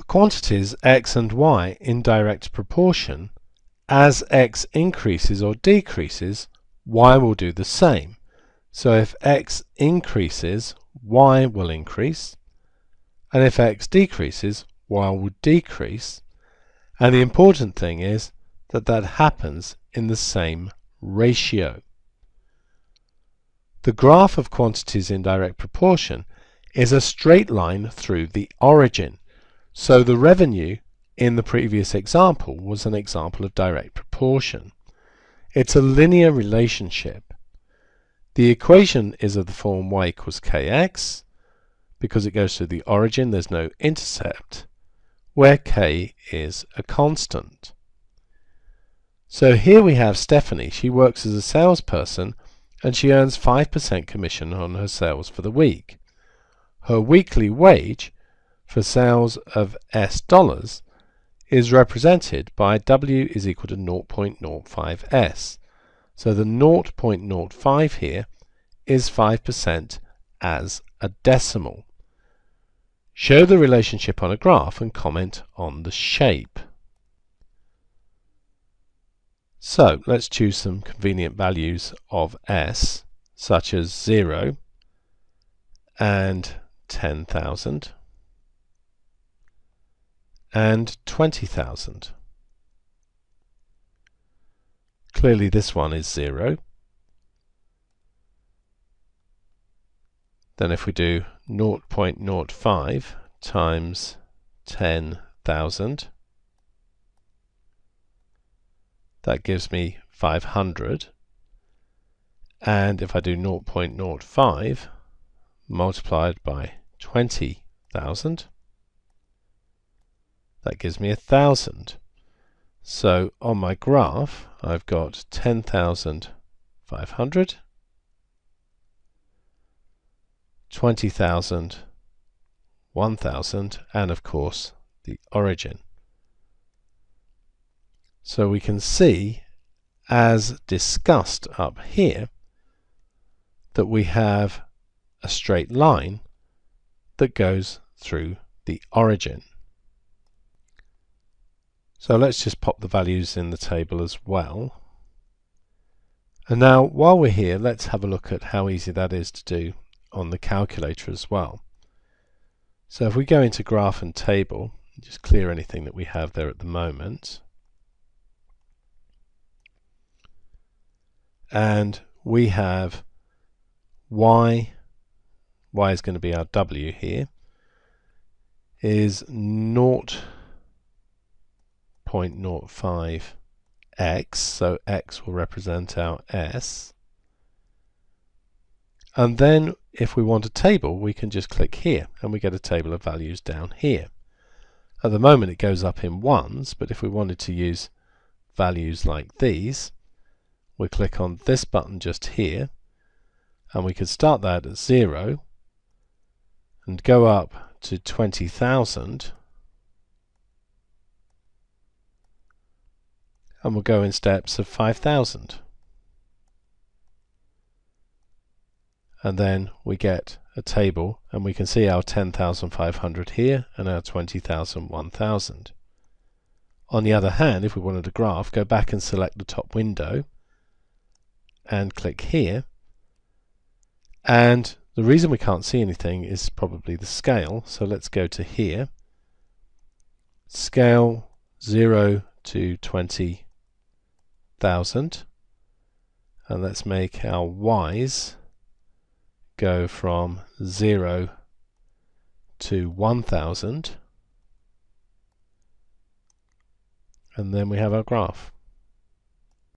quantities x and y in direct proportion, as x increases or decreases, y will do the same. So if x increases, y will increase, and if x decreases, y will decrease. And the important thing is that that happens in the same ratio. The graph of quantities in direct proportion is a straight line through the origin. So the revenue in the previous example was an example of direct proportion. It's a linear relationship. The equation is of the form y equals kx. Because it goes through the origin, there's no intercept, where k is a constant. So here we have Stephanie. She works as a salesperson and she earns 5% commission on her sales for the week. Her weekly wage for sales of S dollars is represented by W is equal to 0.05S. So the 0.05 here is 5% as a decimal. Show the relationship on a graph and comment on the shape. So let's choose some convenient values of S, such as 0 and 10,000 and 20,000. Clearly this one is 0. Then if we do 0.05 times 10,000, that gives me 500. And if I do 0.05 multiplied by 20,000, that gives me 1,000. So on my graph, I've got 10,500, 20,000, 1,000, and of course the origin. So we can see, as discussed up here, that we have a straight line that goes through the origin. So let's just pop the values in the table as well. And now, while we're here, let's have a look at how easy that is to do on the calculator as well. So if we go into graph and table, just clear anything that we have there at the moment. And we have y is going to be our w here, is 0.05 x, so x will represent our s. And then if we want a table, we can just click here and we get a table of values down here. At the moment it goes up in ones, but if we wanted to use values like these, we click on this button just here, and we could start that at 0 and go up to 20,000, and we'll go in steps of 5,000. And then we get a table, and we can see our 10,500 here and our 20,000, 1,000. On the other hand, if we wanted a graph, go back and select the top window and click here. And the reason we can't see anything is probably the scale, so let's go to here, scale 0 to 20,000, and let's make our y's go from 0 to 1,000, and then we have our graph.